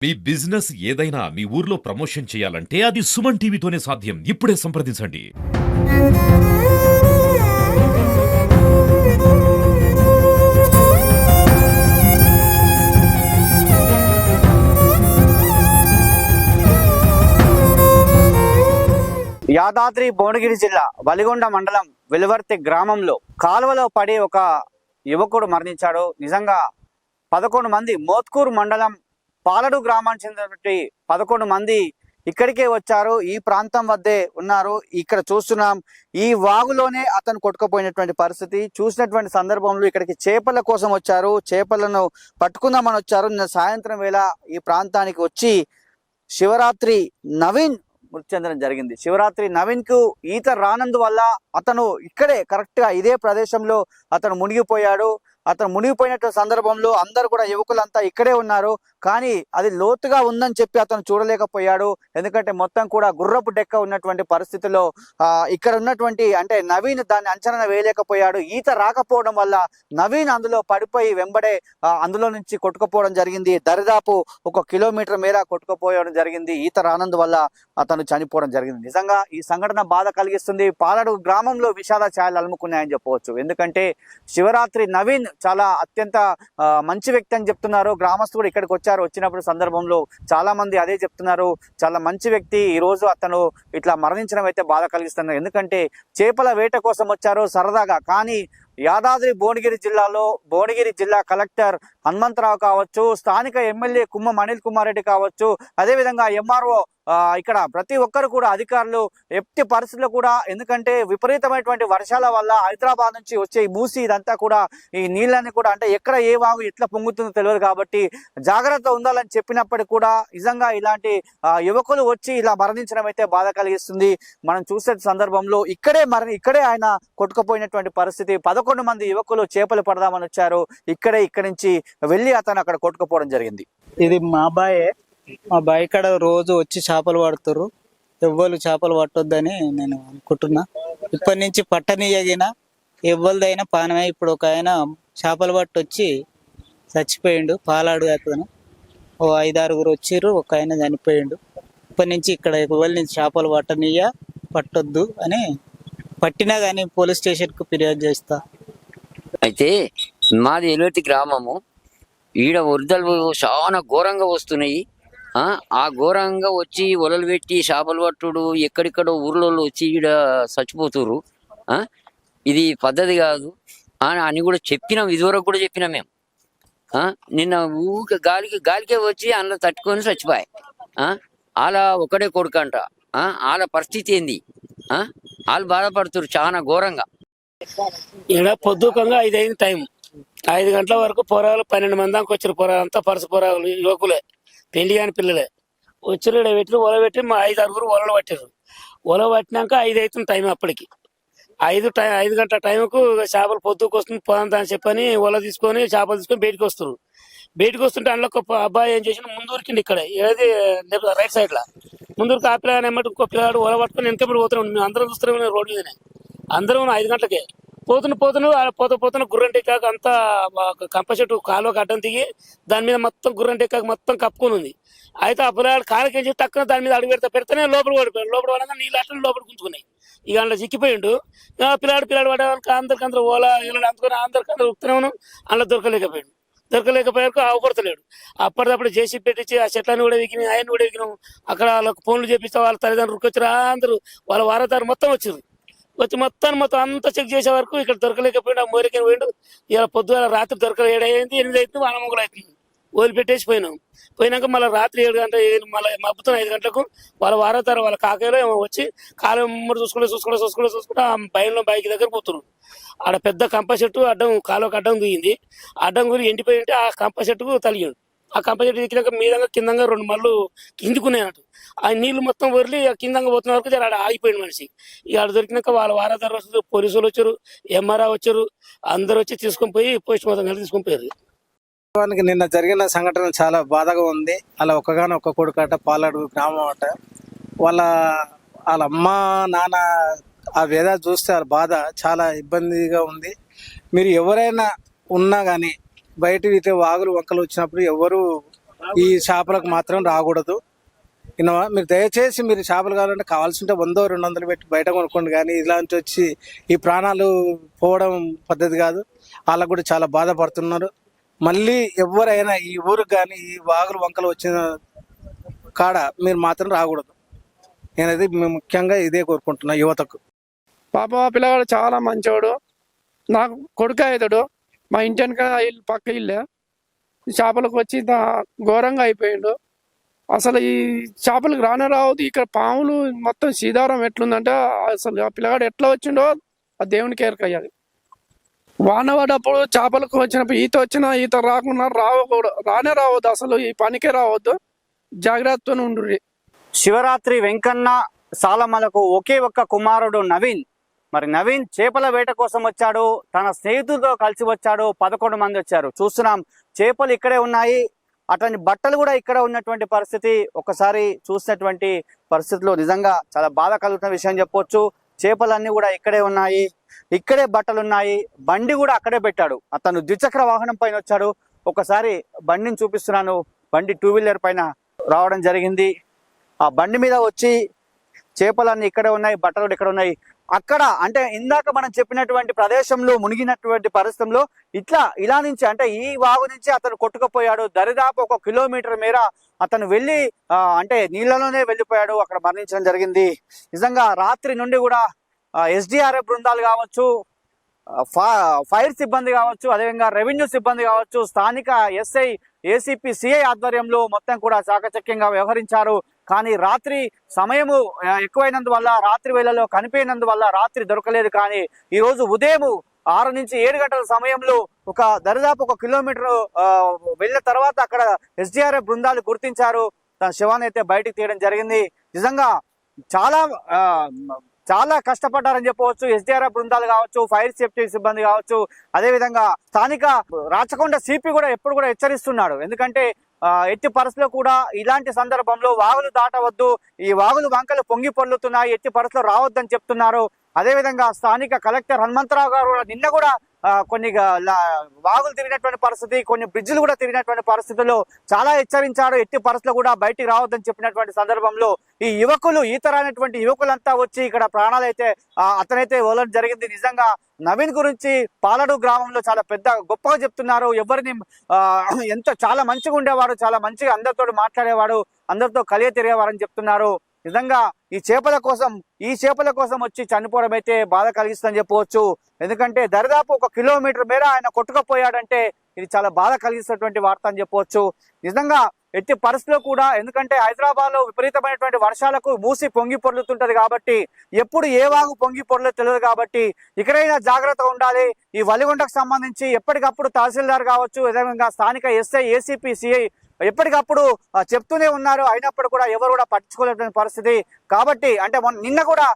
మీ business ఏదైనా మీ ఊర్లో promotion చేయాలంటే అది సుమన్ టీవీతోనే సాధ్యం. ఇప్పుడే సంప్రదించండి. యాదాద్రి భువనగిరి జిల్లా వలిగొండ మండలం వెలువర్తి గ్రామంలో కాలువలో పడి ఒక యువకుడు మరణించాడు. నిజంగా 11 మంది మోత్కూరు మండలం పాలడు గ్రామానికి చెందినటువంటి 11 మంది ఇక్కడికే వచ్చారు. ఈ ప్రాంతం వద్దే ఉన్నారు. ఇక్కడ చూస్తున్నాం, ఈ వాగులోనే అతను కొట్టుకుపోయినటువంటి పరిస్థితి. చూసినటువంటి సందర్భంలో ఇక్కడికి చేపల కోసం వచ్చారు, చేపలను పట్టుకుందామని వచ్చారు. నిన్న సాయంత్రం వేళ ఈ ప్రాంతానికి వచ్చి శివరాత్రి నవీన్ మృతి చెందడం జరిగింది. శివరాత్రి నవీన్ కు ఈత రానందువల్ల అతను ఇక్కడే కరెక్ట్ గా ఇదే ప్రదేశంలో అతను మునిగిపోయాడు. అతను మునిగిపోయినట్టు సందర్భంలో అందరూ కూడా యువకులంతా ఇక్కడే ఉన్నారు. కానీ అది లోతుగా ఉందని చెప్పి అతను చూడలేకపోయాడు. ఎందుకంటే మొత్తం కూడా గుర్రపు డెక్క ఉన్నటువంటి పరిస్థితిలో ఇక్కడ ఉన్నటువంటి అంటే నవీన్ దాన్ని అంచనా వేయలేకపోయాడు. ఈత రాకపోవడం వల్ల నవీన్ అందులో పడిపోయి వెంబడే అందులో నుంచి కొట్టుకుపోవడం జరిగింది. దరిదాపు 1 కిలోమీటర్ మేర కొట్టుకుపోవడం జరిగింది. ఈత రానందు వల్ల అతను చనిపోవడం జరిగింది. నిజంగా ఈ సంఘటన బాధ కలిగిస్తుంది. పాలడు గ్రామంలో విషాద ఛాయలు అలుముకున్నాయని చెప్పవచ్చు. ఎందుకంటే శివరాత్రి నవీన్ చాలా అత్యంత మంచి వ్యక్తి అని చెప్తున్నారు. గ్రామస్తులు కూడా ఇక్కడికి వచ్చినప్పుడు సందర్భంలో చాలా మంది అదే చెప్తున్నారు. చాలా మంచి వ్యక్తి. ఈ రోజు అతను ఇట్లా మరణించడం అయితే బాధ కలిగిస్తున్నారు. ఎందుకంటే చేపల వేట కోసం వచ్చారు సరదాగా. కానీ యాదాద్రి భువనగిరి జిల్లాలో భువనగిరి జిల్లా కలెక్టర్ హనుమంతరావు కావచ్చు, స్థానిక ఎమ్మెల్యే కుమ్మం అనిల్ కుమార్ రెడ్డి కావచ్చు, అదేవిధంగా ఎంఆర్ఓ ఇక్కడ ప్రతి ఒక్కరు కూడా అధికారులు ఎట్టి పరిస్థితుల్లో కూడా, ఎందుకంటే విపరీతమైనటువంటి వర్షాల వల్ల హైదరాబాద్ నుంచి వచ్చే ఈ మూసి ఇదంతా కూడా ఈ నీళ్ళని కూడా అంటే ఎక్కడ ఏ వాగు ఎట్లా పొంగుతుందో తెలియదు. కాబట్టి జాగ్రత్త ఉండాలని చెప్పినప్పటికీ కూడా నిజంగా ఇలాంటి యువకులు వచ్చి ఇలా మరణించడం అయితే బాధ కలిగిస్తుంది. మనం చూసే సందర్భంలో ఇక్కడే ఆయన కొట్టుకుపోయినటువంటి పరిస్థితి. 11 మంది యువకులు చేపలు పడదామని వచ్చారు. ఇక్కడి నుంచి వెళ్ళి అతను అక్కడ కొట్టుకుపోవడం జరిగింది. ఇది మా బాయ్ కాడ రోజు వచ్చి చేపలు పడుతుర్రు. ఎవ్వరు చేపలు పట్టొద్దని నేను అనుకుంటున్నా. ఇప్పటి నుంచి పట్టనీయగిన ఎవ్వరిదైనా పానమే. ఇప్పుడు ఒక ఆయన చేపలు పట్టొచ్చి చచ్చిపోయిండు. పాలాడు అతను 5-6 వచ్చిర్రు, ఒక ఆయన చనిపోయిండు. ఇప్పటి నుంచి ఇక్కడ ఎవరి నుంచి చేపలు పట్టొద్దు అని, పట్టినా కానీ పోలీస్ స్టేషన్కు ఫిర్యాదు చేస్తా. అయితే మాది ఎలువెత్తి గ్రామము. ఈడ వరదలు చాలా ఘోరంగా వస్తున్నాయి. ఆ ఘోరంగా వచ్చి వలలు పెట్టి చేపలు పట్టుడు, ఎక్కడిక్కడో ఊర్లో వచ్చి ఈడ చచ్చిపోతురు. ఇది పద్ధతి కాదు అని కూడా చెప్పినాం. ఇదివరకు కూడా చెప్పినాం మేము. నిన్న ఊరికే గాలికే వచ్చి అందులో తట్టుకొని చచ్చిపోయాయి. అలా ఒకడే కొడుకంట. వాళ్ళ పరిస్థితి ఏంది? వాళ్ళు బాధపడుతురు చాలా ఘోరంగా. ఇక్కడ పొద్దుకంగా 5 అయింది టైం. 5 గంటల వరకు పొరాలు 12 మంది దాకా వచ్చారు. పొరాలంతా పరుసు పొరాలు, యువకులే, పెళ్లి కాని పిల్లలే వచ్చారు. ఇక్కడ పెట్టి వల పెట్టి మా 5-6 వలలు పట్టారు. వల పట్టినాక 5 అవుతుంది టైం. అప్పటికి 5 గంటల టైంకు చేపలు పొద్దుకు వస్తుంది పోదా అని చెప్పని వల తీసుకొని చేపలు తీసుకొని బయటకు వస్తారు. బయటకు వస్తుంటే అందులో ఒక అబ్బాయి ఏం చేసిన ముందూరికిండి. ఇక్కడ ఏది రైట్ సైడ్ లా ముందూరికి ఆ పిల్లగానే ఇంకో పిల్లగాడు వల పట్టుకొని వెనకబడి పోతున్నాం. మేము అందరం చూస్తున్నాం రోడ్డు మీదనే. అందరం 5 గంటలకే పోతున్న గుర్రంటి కాక అంతా కంప చెట్టు కాలువకు అడ్డం దిగి దాని మీద మొత్తం గుర్రంటి కాక మొత్తం కప్పుకొని ఉంది. అయితే ఆ పిల్లగాడు కాలకి వెళ్ళి తక్కువ దాని మీద అడుగు పెడితేనే లోపల పడిపోయాడు. లోపల పడగా నీళ్ళు అట్లా లోపల గుంజుకున్నాయి. ఇక అందులో చిక్కిపోయిండు. పిల్లాడు పడే వాళ్ళకి అందరికందరూ ఓలా ఇలా అందుకొని అందరికందరూ ఉక్కునే ఉన్నాం. అందులో దొరకలేకపోయాక అవపడతలేడు. అప్పటిదప్పుడు జేసీ పెట్టించి ఆ చెట్లను కూడా వికినాం, ఆయన కూడా వికినాం. అక్కడ వాళ్ళకి ఫోన్లు చేపిస్తే వాళ్ళ తల్లిదండ్రులకు వచ్చారు. అందరూ వాళ్ళ వారదారు మొత్తం వచ్చారు. వచ్చి మొత్తం అంతా చెక్ చేసే వరకు ఇక్కడ దొరకలేకపోయిండు. ఆ మోరికని పోయిండు. ఇలా పొద్దున రాత్రి 7 అయింది, 8 అవుతుంది, 11 అవుతుంది. వదిలిపెట్టేసి పోయినాక మళ్ళీ రాత్రి 7 గంటల మళ్ళీ మబ్బుతున్న 5 గంటలకు వాళ్ళ వారతారు వాళ్ళ కాకలో వచ్చి కాలం చూసుకుంటే ఆ బైక్ దగ్గర పోతున్నారు. ఆడ పెద్ద కంప చెట్టు కాలువకు అడ్డం దిగింది. అడ్డం గురి ఎండిపోయి ఉంటే ఆ కంప చెట్టుకు తలిగాడు. ఆ కంప చెట్టు ఎక్కినాక మీదంగా కిందంగా 2 మళ్ళు కిందికున్నాయన్నట్టు. ఆ నీళ్లు మొత్తం వదిలి కిందంగా పోతున్న వరకు ఆడ ఆగిపోయింది మనిషి. ఇక ఆడ దొరికినాక వాళ్ళ వారదారు పోలీసులు వచ్చారు, ఎంఆర్ఆ వచ్చారు. అందరు వచ్చి తీసుకొని పోయి పోస్ట్ మార్టం కలిసి తీసుకొని పోయారు. నిన్న జరిగిన సంఘటన చాలా బాధగా ఉంది. అలా ఒక్క కొడుకట పాలాడు గ్రామం అట. వాళ్ళ అమ్మ నాన్న ఆ వేద చూస్తే ఆ బాధ చాలా ఇబ్బందిగా ఉంది. మీరు ఎవరైనా ఉన్నా కానీ బయట వాగులు వంకలు వచ్చినప్పుడు ఎవరు ఈ చేపలకు మాత్రం రాకూడదు. ఇన్నవా మీరు దయచేసి మీరు చేపలు కావాలంటే కావాల్సింటే 100-200 పెట్టి బయట కొనుక్కోండి, కానీ ఇలాంటి వచ్చి ఈ ప్రాణాలు పోవడం పద్ధతి కాదు. వాళ్ళకు కూడా చాలా బాధపడుతున్నారు. మళ్ళీ ఎవరైనా ఈ ఊరికి కానీ ఈ వాగులు వంకలు వచ్చిన కాడ మీరు మాత్రం రాకూడదు. నేనైతే ముఖ్యంగా ఇదే కోరుకుంటున్నా యువతకు. పాప మా పిల్లగాడు చాలా మంచోడు, నాకు కొడుకు అవుతాడు. మా ఇంటి వెనక ఇల్లు పక్క ఇల్లే చేపలకు వచ్చి ఇంత ఘోరంగా అయిపోయిండు. అసలు ఈ చేపలకు రానే రావద్దు. ఇక్కడ పాములు మొత్తం సీదారం ఎట్లుందంటే అసలు ఆ పిల్లగాడు ఎట్లా వచ్చిండో ఆ దేవునికి ఎరకయ్యాది. వాన పడ్డప్పుడు చేపలకు వచ్చినప్పుడు ఈత వచ్చినా ఈత రాకుండా రానే రావద్దు. అసలు ఈ పనికే రావద్దు. జాగ్రత్తతో ఉండుర్రి. శివరాత్రి వెంకన్న సాలమ్మలకు ఒకే ఒక్క కుమారుడు నవీన్. మరి నవీన్ చేపల వేట కోసం వచ్చాడు, తన స్నేహితులతో కలిసి వచ్చాడు. 11 మంది వచ్చారు. చూస్తున్నాం, చేపలు ఇక్కడే ఉన్నాయి, అతని బట్టలు కూడా ఇక్కడ ఉన్నటువంటి పరిస్థితి. ఒకసారి చూసినటువంటి పరిస్థితిలో నిజంగా చాలా బాధ కలుగుతున్న విషయం చెప్పొచ్చు. చేపలన్నీ కూడా ఇక్కడే ఉన్నాయి, ఇక్కడే బట్టలు ఉన్నాయి, బండి కూడా అక్కడే పెట్టాడు. అతను ద్విచక్ర వాహనం పైన వచ్చాడు. ఒకసారి బండిని చూపిస్తున్నాను. బండి 2 వీలర్ పైన రావడం జరిగింది. ఆ బండి మీద వచ్చి చేపలన్నీ ఇక్కడే ఉన్నాయి, బట్టలు ఇక్కడ ఉన్నాయి. అక్కడ అంటే ఇందాక మనం చెప్పినటువంటి ప్రదేశంలో మునిగినటువంటి పరిస్థితుల్లో ఇలా నుంచి అంటే ఈ వాగు నుంచి అతను కొట్టుకుపోయాడు. దరిదాపు 1 కిలోమీటర్ మేర అతను వెళ్ళి అంటే నీళ్ళలోనే వెళ్ళిపోయాడు. అక్కడ మరణించడం జరిగింది. నిజంగా రాత్రి నుండి కూడా SDRF బృందాలు కావచ్చు, ఫైర్ సిబ్బంది కావచ్చు, అదేవిధంగా రెవెన్యూ సిబ్బంది కావచ్చు, స్థానిక SI, ACP, CI ఆధ్వర్యంలో మొత్తం కూడా చాకచక్యంగా వ్యవహరించారు. కానీ రాత్రి సమయము ఎక్కువైనందువల్ల, రాత్రి వేళలో కనిపోయినందువల్ల రాత్రి దొరకలేదు. కానీ ఈ రోజు ఉదయం 6 నుంచి 7 గంటల సమయంలో దరిదాపు 1 కిలోమీటర్ వెళ్ళిన తర్వాత అక్కడ SDRF బృందాలు గుర్తించారు. తన శవాన్ని అయితే బయటికి తీయడం జరిగింది. నిజంగా చాలా కష్టపడ్డారని చెప్పవచ్చు. SDRF బృందాలు కావచ్చు, ఫైర్ సేఫ్టీ సిబ్బంది కావచ్చు, అదేవిధంగా స్థానిక రాచకొండ CP కూడా ఎప్పుడు కూడా హెచ్చరిస్తున్నాడు. ఎందుకంటే ఎట్టి పరిస్థితుల్లో కూడా ఇలాంటి సందర్భంలో వాగులు దాటవద్దు, ఈ వాగులు వంకలు పొంగి పొర్లుతున్నాయి, ఎట్టి పరిస్థితుల్లో రావద్దని చెప్తున్నారు. అదేవిధంగా స్థానిక కలెక్టర్ హనుమంతరావు గారు నిన్న కూడా కొన్ని వాగులు తిరిగినటువంటి పరిస్థితి, కొన్ని బ్రిడ్జిలు కూడా తిరిగినటువంటి పరిస్థితుల్లో చాలా హెచ్చరించారు. ఎట్టి పరిస్థితుల్లో కూడా బయటికి రావద్దని చెప్పినటువంటి సందర్భంలో ఈ యువకులు, ఈతరానటువంటి యువకులంతా వచ్చి ఇక్కడ ప్రాణాలైతే అతనైతే వదలడం జరిగింది. నిజంగా నవీన్ గురించి పాలడు గ్రామంలో చాలా గొప్పగా చెప్తున్నారు. ఎవరిని ఎంతో చాలా మంచిగా ఉండేవాడు, చాలా మంచిగా అందరితో మాట్లాడేవాడు, అందరితో కలియ తిరిగేవారని చెప్తున్నారు. నిజంగా ఈ చేపల కోసం వచ్చి చనిపోవడం అయితే బాధ కలిగిస్తుందని చెప్పవచ్చు. ఎందుకంటే దరిదాపు 1 కిలోమీటర్ మేర ఆయన కొట్టుకుపోయాడంటే ఇది చాలా బాధ కలిగిస్తున్నటువంటి వార్త అని చెప్పవచ్చు. నిజంగా ఎట్టి పరిస్థితుల్లో కూడా, ఎందుకంటే హైదరాబాద్ లో విపరీతమైనటువంటి వర్షాలకు మూసి పొంగి పొర్లుతుంటది కాబట్టి ఎప్పుడు ఏ వాగు పొంగి పొర్లో తెలియదు కాబట్టి ఇక్కడైనా జాగ్రత్తగా ఉండాలి. ఈ వలిగొండకు సంబంధించి ఎప్పటికప్పుడు తహసీల్దార్ కావచ్చు, అదేవిధంగా స్థానిక SI, ACP, CI ఎప్పటికప్పుడు చెప్తూనే ఉన్నారు. అయినప్పుడు కూడా ఎవరు కూడా పట్టించుకోలేటువంటి పరిస్థితి. కాబట్టి అంటే నిన్న కూడా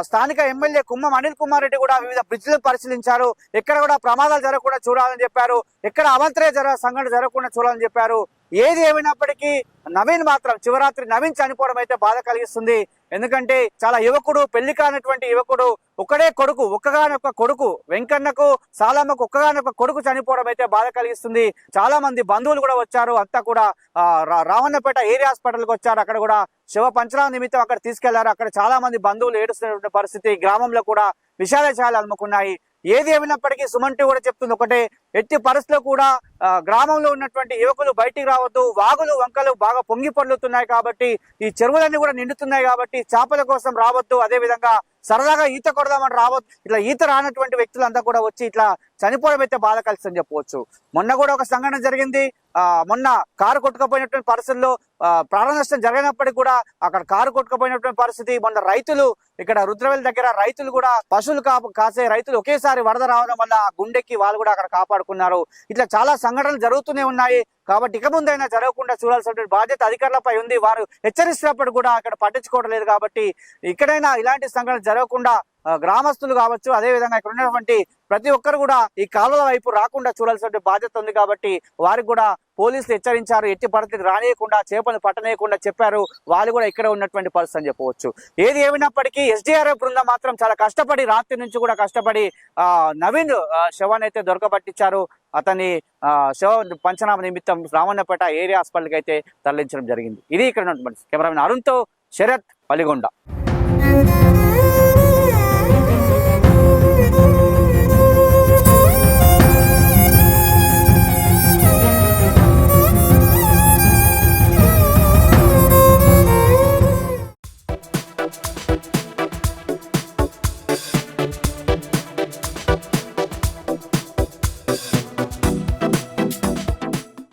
స్థానిక ఎమ్మెల్యే కుమ్మం అనిల్ కుమార్ రెడ్డి కూడా వివిధ బ్రిడ్జ్లను పరిశీలించారు. ఎక్కడ కూడా ప్రమాదాలు జరగకుండా చూడాలని చెప్పారు, ఎక్కడ అవాంతరీయ సంఘటన జరగకుండా చూడాలని చెప్పారు. ఏది ఏమైనప్పటికీ నవీన్ మాత్రం శివరాత్రి నవీన్ చనిపోవడం అయితే బాధ కలిగిస్తుంది. ఎందుకంటే చాలా యువకుడు, పెళ్లి కానటువంటి యువకుడు, ఒక్కగానొక్క కొడుకు వెంకన్నకు, సాలమ్మకు ఒక్కగానొక్క కొడుకు చనిపోవడం అయితే బాధ కలిగిస్తుంది. చాలా మంది బంధువులు కూడా వచ్చారు. అంతా కూడా రావణపేట ఏరియా హాస్పిటల్కి వచ్చారు. అక్కడ కూడా శివ పంచనామా నిమిత్తం అక్కడ తీసుకెళ్లారు. అక్కడ చాలా మంది బంధువులు ఏడుస్తున్నటువంటి పరిస్థితి, గ్రామంలో కూడా విషాదాలు అలుముకున్నాయి. ఏది ఏమైనప్పటికీ సుమన్ టీవీ కూడా చెప్తుంది ఒకటే, ఎట్టి పరిస్థితుల్లో కూడా గ్రామంలో ఉన్నటువంటి యువకులు బయటికి రావద్దు. వాగులు వంకలు బాగా పొంగి పొర్లుతున్నాయి కాబట్టి, ఈ చెరువులన్నీ కూడా నిండుతున్నాయి కాబట్టి చేపల కోసం రావద్దు. అదే విధంగా సరదాగా ఈత కొడదామని రావద్దు. ఇట్లా ఈత రానటువంటి వ్యక్తులంతా కూడా వచ్చి ఇట్లా చనిపోవడం అయితే బాధ కలిసిందని చెప్పవచ్చు. మొన్న కూడా ఒక సంఘటన జరిగింది. మొన్న కారు కొట్టుకుపోయినటువంటి పరిస్థితుల్లో ప్రాణ నష్టం జరిగినప్పటికీ కూడా అక్కడ కారు కొట్టుకుపోయినటువంటి పరిస్థితి. మొన్న రైతులు ఇక్కడ రుద్రవేల్ దగ్గర రైతులు కూడా పశువులు కాసే రైతులు ఒకేసారి వరద రావడం వల్ల గుండెకి వాళ్ళు కూడా అక్కడ కాపాడుకున్నారు. ఇట్లా చాలా సంఘటనలు జరుగుతూనే ఉన్నాయి. కాబట్టి ఇక ముందైనా జరగకుండా చూడాల్సినటువంటి బాధ్యత అధికారులపై ఉంది. వారు హెచ్చరిస్తున్నప్పుడు కూడా అక్కడ పట్టించుకోవడం లేదు. కాబట్టి ఇక్కడైనా ఇలాంటి సంఘటనలు జరగకుండా గ్రామస్తులు కావచ్చు, అదే విధంగా ఇక్కడ ఉన్నటువంటి ప్రతి ఒక్కరు కూడా ఈ కాలువల వైపు రాకుండా చూడాల్సిన బాధ్యత ఉంది. కాబట్టి వారికి కూడా పోలీసులు హెచ్చరించారు, ఎట్టి పరిస్థితి రానియకుండా, చేపలు పట్టనీయకుండా చెప్పారు. వాళ్ళు కూడా ఇక్కడ ఉన్నటువంటి పరిస్థితి అని చెప్పవచ్చు. ఏది ఏమైనప్పటికీ ఎస్డీఆర్ఎఫ్ బృందం మాత్రం చాలా కష్టపడి, రాత్రి నుంచి కూడా కష్టపడి నవీన్ శవాన్ని అయితే దొరకబట్టించారు. అతన్ని శవ పంచనామా నిమిత్తం రామన్నపేట ఏరియా హాస్పిటల్కి అయితే తరలించడం జరిగింది. ఇది ఇక్కడ ఉన్నటువంటి కెమెరామెన్ అరుణ్తో శరత్, వలిగొండ.